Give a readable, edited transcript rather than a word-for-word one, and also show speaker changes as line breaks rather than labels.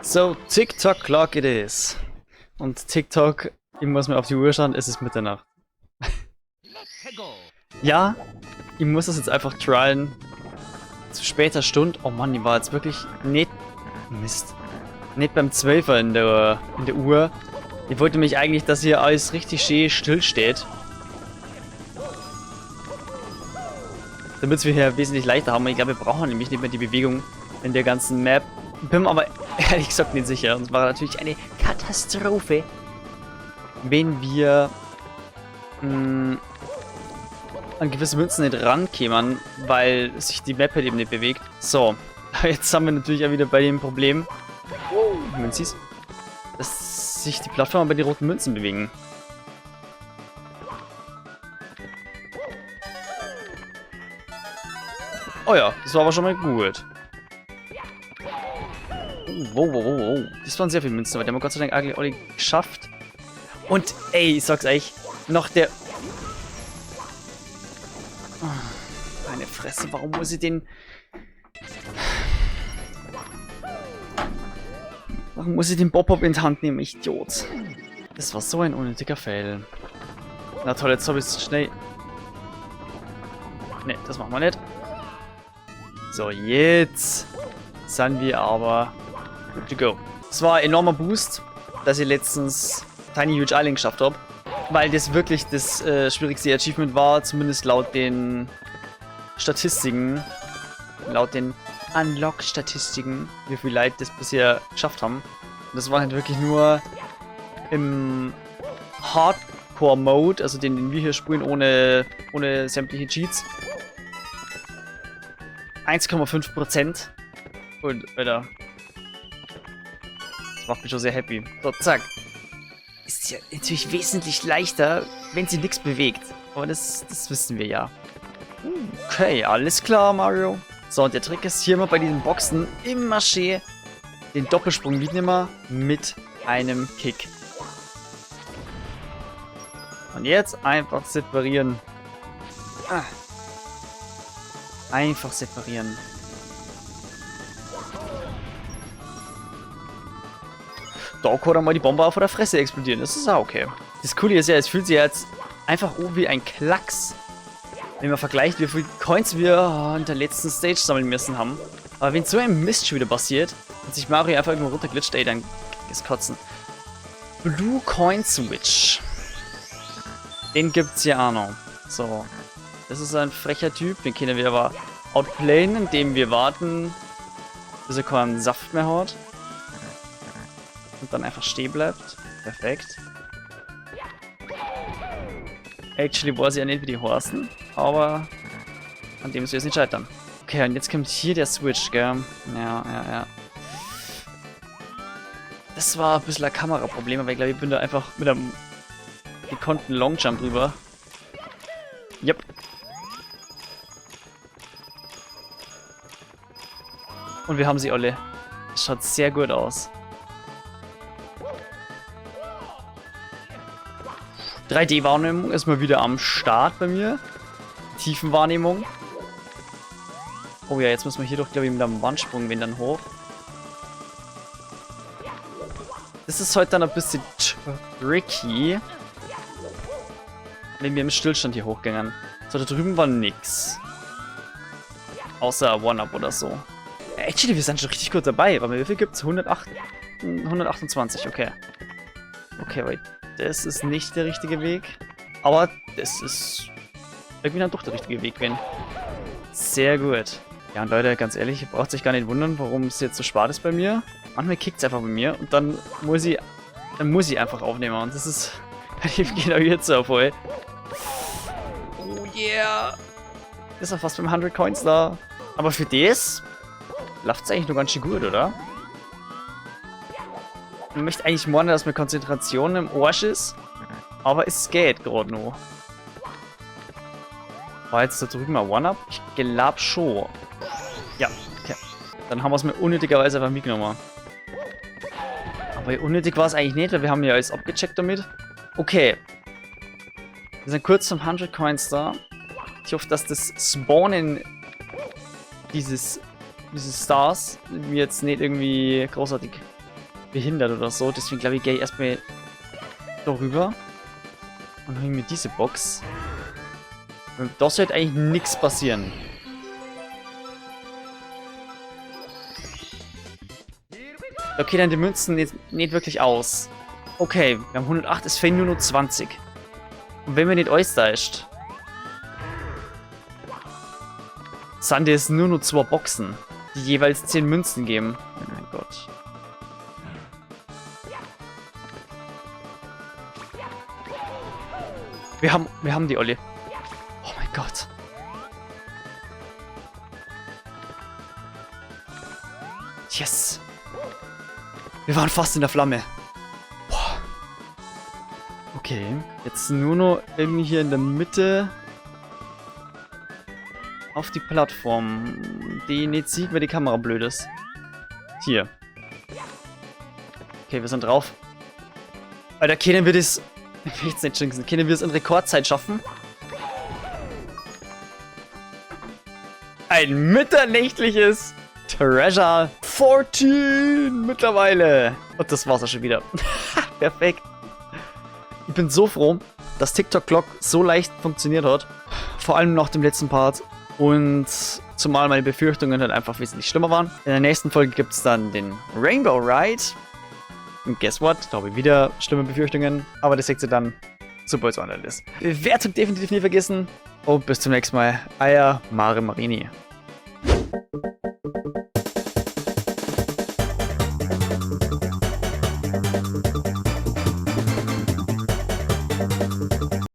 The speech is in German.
So, TikTok Clock it is. Und TikTok, ich muss mir auf die Uhr schauen, es ist Mitternacht. Ja, ich muss das jetzt einfach tryen. Zu später Stunde. Oh Mann, die war jetzt wirklich nicht... Mist. Nicht beim 12er in der Uhr. Ich wollte mich eigentlich, dass hier alles richtig schön still steht. Damit wir hier wesentlich leichter haben. Ich glaube, wir brauchen nämlich nicht mehr die Bewegung in der ganzen Map. Bin mir aber ehrlich gesagt nicht sicher. Und es war natürlich eine Katastrophe, wenn wir an gewisse Münzen nicht rankämen, weil sich die Map halt eben nicht bewegt. So, jetzt haben wir natürlich auch wieder bei dem Problem, Münzis, dass sich die Plattformen bei den roten Münzen bewegen. Oh ja, das war aber schon mal gut. Wow. Das waren sehr viele Münzen, aber die haben wir Gott sei Dank eigentlich alle geschafft. Und ey, ich sag's euch, noch der... Oh, meine Fresse, warum muss ich den... Warum muss ich den Bob-Bob in die Hand nehmen, ich Idiot? Das war so ein unnötiger Fail. Na toll, jetzt habe ich es schnell... Ne, das machen wir nicht. So, jetzt sind wir aber good to go. Es war ein enormer Boost, dass ich letztens Tiny Huge Island geschafft habe, weil das wirklich das schwierigste Achievement war, zumindest laut den Statistiken, laut den Unlock-Statistiken, wie viele Leute das bisher geschafft haben. Und das war halt wirklich nur im Hardcore-Mode, also den wir hier spielen, ohne sämtliche Cheats. 1,5%. Und, Alter. Das macht mich schon sehr happy. So, zack. Ist ja natürlich wesentlich leichter, wenn sie nichts bewegt. Aber das wissen wir ja. Okay, alles klar, Mario. So, und der Trick ist hier immer bei diesen Boxen immer schön den Doppelsprung mitnehmen mit einem Kick. Und jetzt einfach separieren. Einfach separieren. Da kann dann mal die Bombe auf der Fresse explodieren. Das ist auch okay. Das Coole ist ja, es fühlt sich jetzt einfach wie ein Klacks. Wenn man vergleicht, wie viele Coins wir in der letzten Stage sammeln müssen haben. Aber wenn so ein Mist schon wieder passiert und sich Mario einfach irgendwo runterglitscht, ey, dann ist Kotzen. Blue Coin Switch. Den gibt's ja auch noch. So. Das ist ein frecher Typ. Den können wir aber outplayen, indem wir warten, bis er keinen Saft mehr hat. Und dann einfach stehen bleibt. Perfekt. Actually weiß ich ja nicht, wie die heißen, aber an dem müssen wir jetzt nicht scheitern. Okay, und jetzt kommt hier der Switch, gell? Ja. Das war ein bisschen ein Kameraproblem, aber ich glaube, ich bin da einfach mit einem gekonnten Longjump drüber. Yep. Und wir haben sie alle. Das schaut sehr gut aus. 3D-Wahrnehmung ist mal wieder am Start bei mir. Tiefenwahrnehmung. Oh ja, jetzt müssen wir hier doch, glaube ich, mit einem Wandsprung wenn dann hoch. Das ist heute dann ein bisschen tricky, wenn wir im Stillstand hier hochgängen. So, da drüben war nix. Außer One-Up oder so. Actually, wir sind schon richtig gut dabei. Aber wie viel gibt's? 128, okay. Okay, wait. Das ist nicht der richtige Weg. Aber das ist irgendwie dann doch der richtige Weg, wenn. Sehr gut. Ja, und Leute, ganz ehrlich, ihr braucht euch gar nicht wundern, warum es jetzt so spät ist bei mir. Manchmal kickt es einfach bei mir und dann muss ich einfach aufnehmen. Und das ist genau jetzt so voll. Oh yeah. Ist ja fast beim 100 Coins da. Aber für das läuft es eigentlich nur ganz schön gut, oder? Ich möchte eigentlich meinen, dass meine Konzentration im Arsch ist. Aber es geht gerade noch. War jetzt da drüben ein One-Up? Ich glaube schon. Ja, okay. Dann haben wir es mir unnötigerweise einfach mitgenommen. Aber unnötig war es eigentlich nicht, weil wir haben ja alles abgecheckt damit. Okay. Wir sind kurz zum 100 Coins da. Ich hoffe, dass das Spawnen dieses Stars mir jetzt nicht irgendwie großartig behindert oder so. Deswegen glaube ich, gehe ich erstmal darüber und hole mir diese Box. Da sollte eigentlich nichts passieren. Okay, dann die Münzen nicht wirklich aus. Okay, wir haben 108, es fehlen nur noch 20. Und wenn wir nicht alles ist, sind es nur noch 2 Boxen, die jeweils 10 Münzen geben. Oh mein Gott. Wir haben die Olle. Oh mein Gott. Yes. Wir waren fast in der Flamme. Boah. Okay. Jetzt nur noch irgendwie hier in der Mitte auf die Plattform, die nicht sieht, weil die Kamera blöd ist. Hier. Okay, wir sind drauf. Alter, können wir das... Ich will jetzt nicht jinxen. Können wir es in Rekordzeit schaffen? Ein mitternächtliches Treasure 14 mittlerweile. Und das war's auch schon wieder. Perfekt. Ich bin so froh, dass TikTok Clock so leicht funktioniert hat. Vor allem nach dem letzten Part. Und zumal meine Befürchtungen halt einfach wesentlich schlimmer waren. In der nächsten Folge gibt es dann den Rainbow Ride. Und guess what? Da habe ich wieder schlimme Befürchtungen. Aber das seht ihr dann, sobald es online ist. Bewertung definitiv nie vergessen. Und bis zum nächsten Mal. Euer Mare Marini.